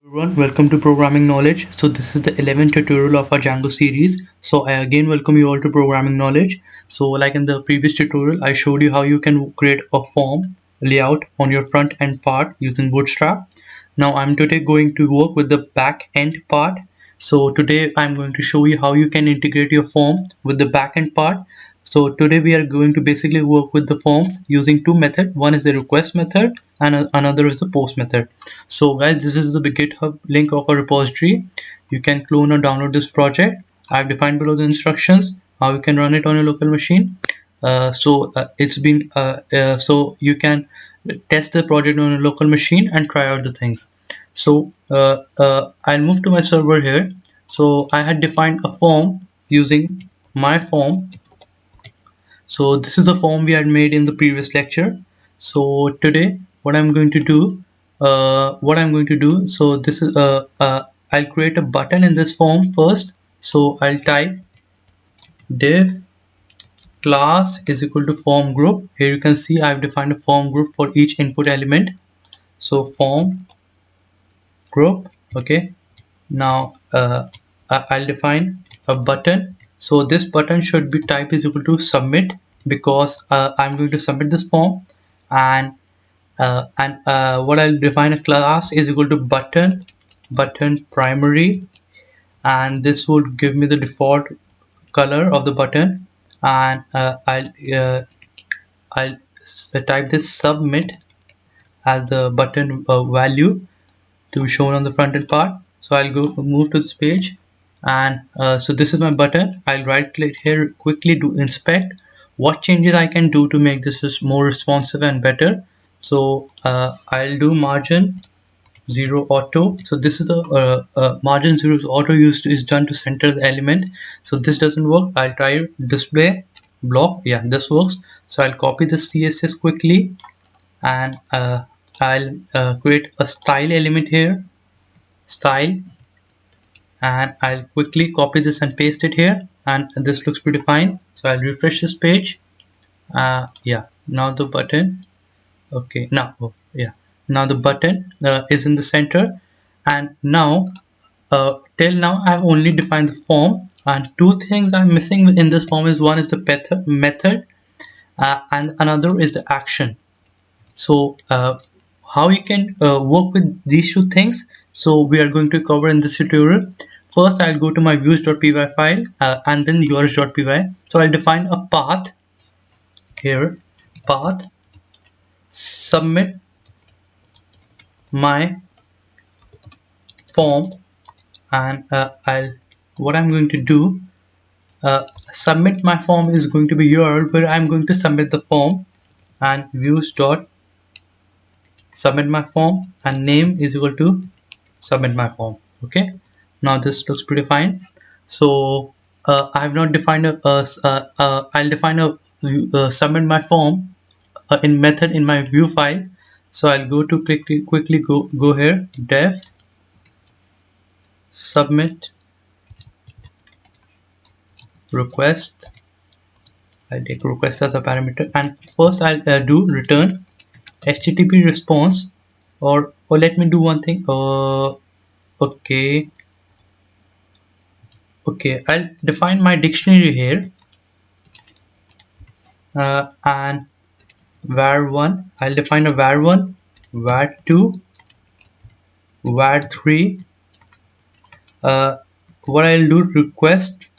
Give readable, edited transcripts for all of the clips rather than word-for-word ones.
Everyone, welcome to Programming Knowledge. So this is the 11th tutorial of our Django series. So I again welcome you all to Programming Knowledge. So like in the previous tutorial, I showed you how you can create a form layout on your front end part using Bootstrap. Now I'm today going to work with the back end part. So today I'm going to show you how you can integrate your form with the back end part. So today we are going to basically work with the forms using two methods. One is the request method and another is the post method. So guys, this is the GitHub link of our repository. You can clone or download this project. I've defined below the instructions how you can run it on your local machine. So you can test the project on a local machine and try out the things. So I'll move to my server here. So I had defined a form using my form. So this is the form we had made in the previous lecture. So today what I'm going to do, so this is I'll create a button in this form first. So I'll type div class is equal to form group. Here you can see I've defined a form group for each input element. So form group. Okay, now I'll define a button. So this button should be type is equal to submit, because I'm going to submit this form, and what I'll define a class is equal to button primary, and this would give me the default color of the button, and I'll type this submit as the button value to be shown on the front end part. So I'll move to this page, and so this is my button. I'll right click here quickly to inspect what changes I can do to make this more responsive and better. So I'll do margin 0 auto. So this is the margin 0 auto is done to center the element. So this doesn't work. I'll try display block. Yeah, this works. So I'll copy the CSS quickly, and I'll create a style element here, style, and I'll quickly copy this and paste it here, and this looks pretty fine. So I'll refresh this page. Yeah, now the button. Okay, now the button is in the center, and now till now I've only defined the form, and two things I'm missing in this form is one is the method, and another is the action. So how you can work with these two things, so we are going to cover in this tutorial. First I'll go to my views.py file and then yours.py. So I'll define a path here, path submit my form, and what I'm going to do, submit my form is going to be URL where I'm going to submit the form, and views dot submit my form, and name is equal to submit my form. Okay, now this looks pretty fine. So I have not defined I'll define a submit my form in method in my view file. So I'll go to quickly go here, def submit request. I'll take request as a parameter, and first I'll do return HTTP response, or let me do one thing. Okay, I'll define my dictionary here, and var1, I'll define a var1, var2, var3. What I'll do, request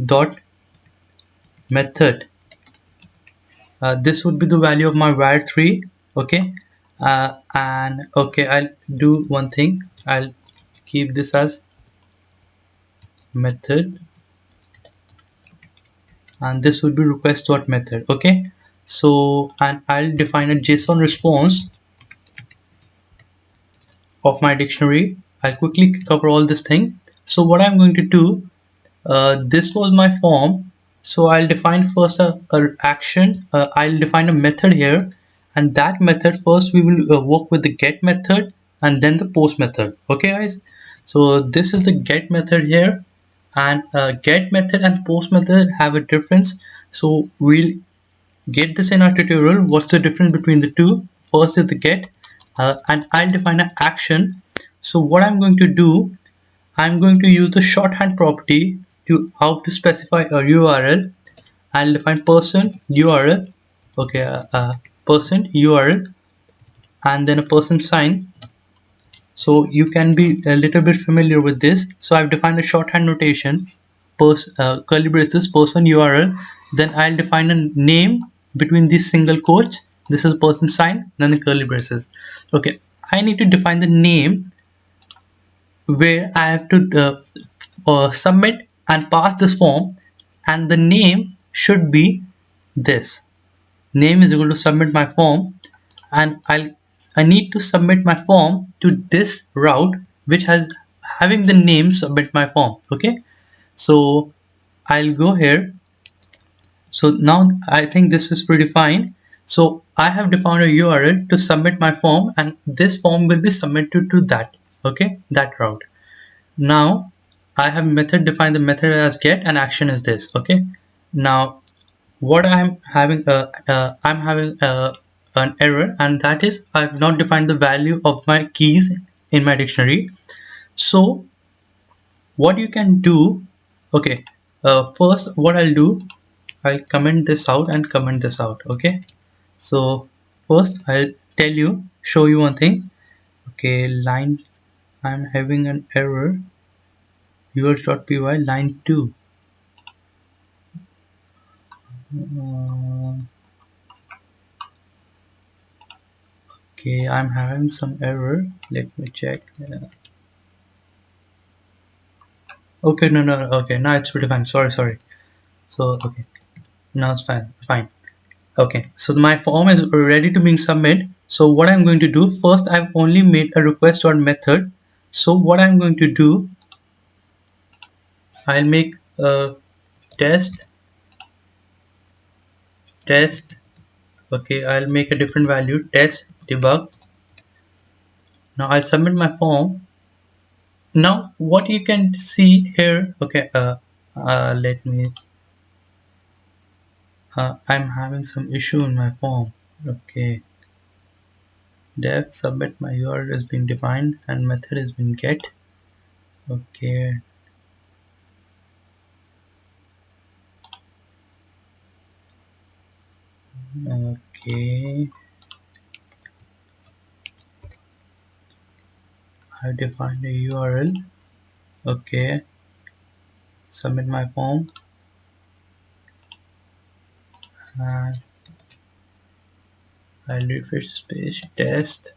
dot method. This would be the value of my var3. Okay, and okay, I'll do one thing. I'll keep this as method, and this would be request dot method. Okay, so and I'll define a JSON response of my dictionary. I'll quickly cover all this thing. So what I'm going to do, this was my form. So I'll define first a action. I'll define a method here, and that method first we will work with the get method and then the post method. Okay guys, so this is the get method here, and get method and post method have a difference. So we'll get this in our tutorial. What's the difference between the two? First is the get. and I'll define an action. So what I'm going to do, I'm going to use the shorthand property to how to specify a URL. I'll define person URL, okay, person URL, and then a person sign. So you can be a little bit familiar with this. So I've defined a shorthand notation, curly braces, person URL. Then I'll define a name between these single quotes. This is person sign, then the curly braces. Okay, I need to define the name where I have to submit and pass this form, and the name should be this. Name is equal to submit my form, and I need to submit my form to this route which has having the name submit my form. Okay, so I'll go here. So now I think this is pretty fine. So I have defined a URL to submit my form, and this form will be submitted to that, okay, that route. Now I have method defined, the method as get, and action is this. Okay, now what I'm having an error, and that is I've not defined the value of my keys in my dictionary. So what you can do, okay, first what I'll do, I'll comment this out and comment this out. Okay, so first I'll show you one thing. Okay, line, I'm having an error, use.py line 2. Okay, I'm having some error. Let me check. Okay, no, okay, now it's pretty fine. Sorry. So, okay, now it's fine. Okay, so my form is ready to being submitted. So what I'm going to do, first I've only made a request on method. So what I'm going to do, I'll make a test. Okay, I'll make a different value, test debug. Now I'll submit my form. Now what you can see here, okay, let me, I'm having some issue in my form. Okay, def submit my URL has been defined and method has been get. Okay, okay, I defined a URL. Okay, submit my form, and I'll refresh this page, test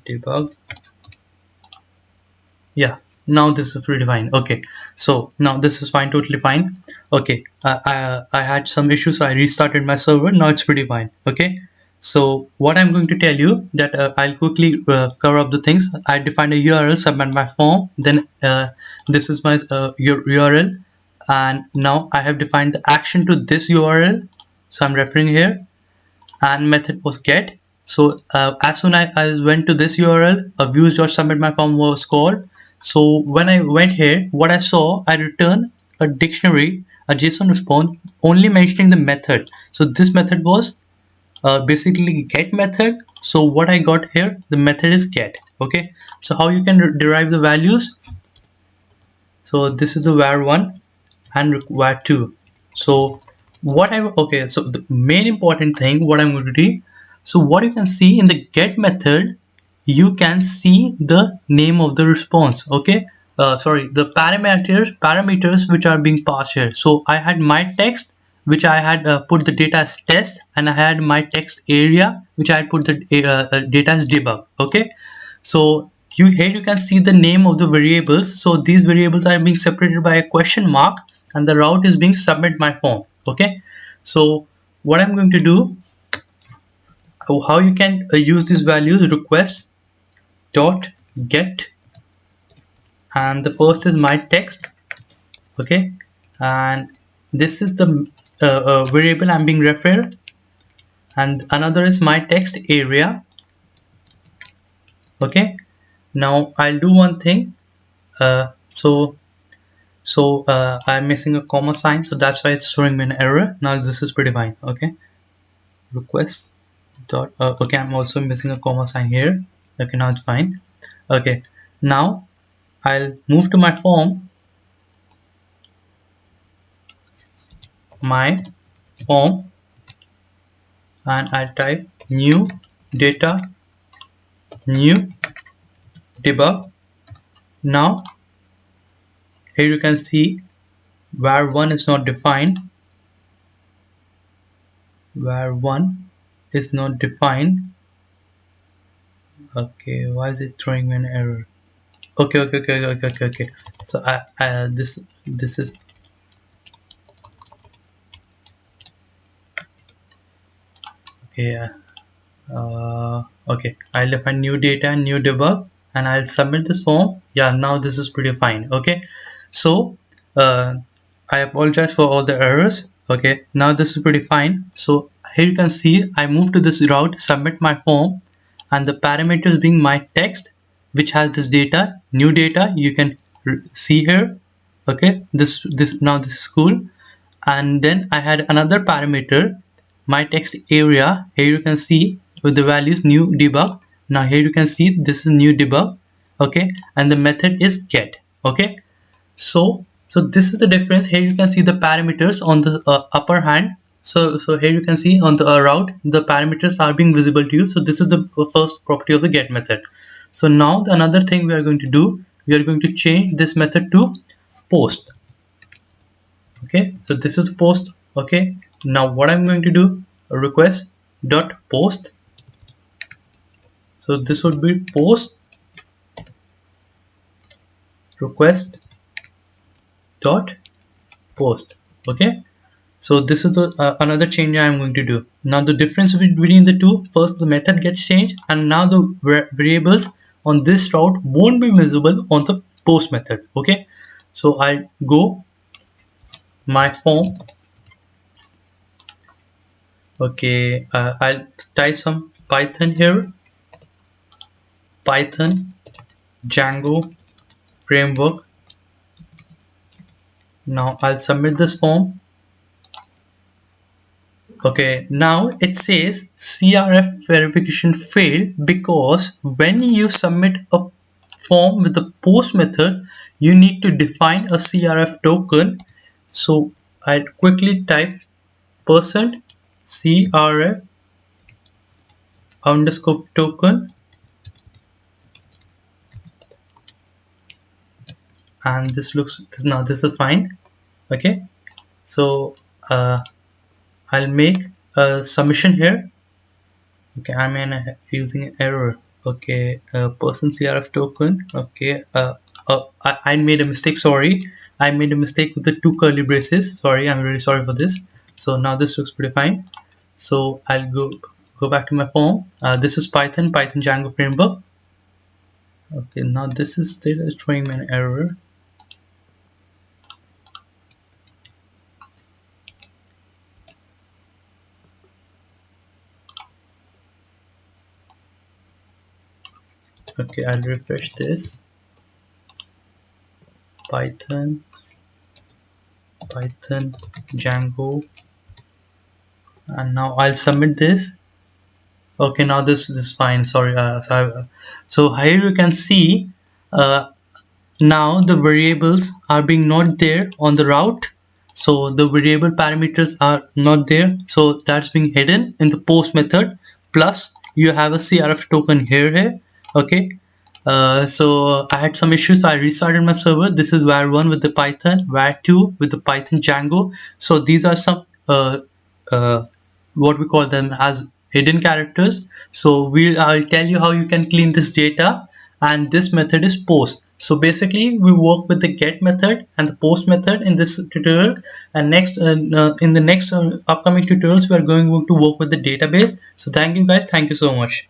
debug. Yeah, now this is pretty fine. Okay, so now this is fine, totally fine. Okay, I had some issues, so I restarted my server. Now it's pretty fine. Okay, so what I'm going to tell you that I'll quickly cover up the things. I defined a URL, submit my form, then this is my URL, and now I have defined the action to this URL, so I'm referring here, and method was get. So as soon as I went to this URL, a views.submit my form was called. So when I went here, what I saw, I returned a dictionary, a JSON response only mentioning the method. So this method was basically get method. So what I got here, the method is get. Okay, so how you can derive the values. So this is the var1 and var2. So okay, so the main important thing what I'm going to do, so what you can see in the get method, you can see the name of the response. Okay, sorry, the parameters which are being passed here. So I had my text which I had put the data as test, and I had my text area which I had put the data as debug. Okay, so here you can see the name of the variables. So these variables are being separated by a question mark, and the route is being submit my form. Okay, so what I'm going to do, how you can use these values, request dot get, and the first is my text. Okay, and this is the variable I'm being referred, and another is my text area. Okay, now I'll do one thing. I'm missing a comma sign, so that's why it's throwing me an error. Now this is pretty fine. Okay, request dot okay, I'm also missing a comma sign here. Okay, now it's fine. Okay, now I'll move to my form, my form, and I'll type new data, new debug. Now here you can see where one is not defined, where one is not defined. Okay, why is it throwing me an error? Okay. So this is okay. Okay, I'll define new data, new debug, and I'll submit this form. Yeah, now this is pretty fine. Okay, so I apologize for all the errors. Okay, now this is pretty fine. So here you can see I move to this route, submit my form, and the parameters being my text, which has this data, new data. You can see here. Okay, this now this is cool. And then I had another parameter, my text area. Here you can see with the values new debug. Now here you can see this is new debug. Okay, and the method is get. Okay, so this is the difference. Here you can see the parameters on the upper hand. So here you can see on the route the parameters are being visible to you. So this is the first property of the get method. So now another thing we are going to do, we are going to change this method to post. Okay, so this is post. Okay, now what I'm going to do, request dot post. So this would be post request dot post. Okay, so this is the another change I'm going to do. Now the difference between the two, first the method gets changed, and now the variables on this route won't be visible on the post method. Okay, so I go my form. Okay, I'll type some Python here, Python Django framework. Now I'll submit this form. Okay, now it says CRF verification failed because when you submit a form with the post method, you need to define a CRF token. So I'll quickly type %CRF underscore token, and this looks, now this is fine. Okay, so I'll make a submission here. Okay, I'm using an error. Okay, %CRF token. Okay, I made a mistake. Sorry, I made a mistake with the two curly braces. Sorry, I'm really sorry for this. So now this looks pretty fine. So I'll go back to my form. This is Python Django framework. Okay, now this is still showing me an error. Okay, I'll refresh this. Python Django, and now I'll submit this. Okay, now this is fine. Sorry, so here you can see now the variables are being not there on the route. So the variable parameters are not there, so that's being hidden in the post method. Plus you have a CRF token here. Okay, so I had some issues. I restarted my server. This is var1 with the Python, var2 with the Python Django. So these are some what we call them as hidden characters. So I'll tell you how you can clean this data, and this method is post. So basically we work with the get method and the post method in this tutorial, and next in the next upcoming tutorials we are going to work with the database. So thank you guys, thank you so much.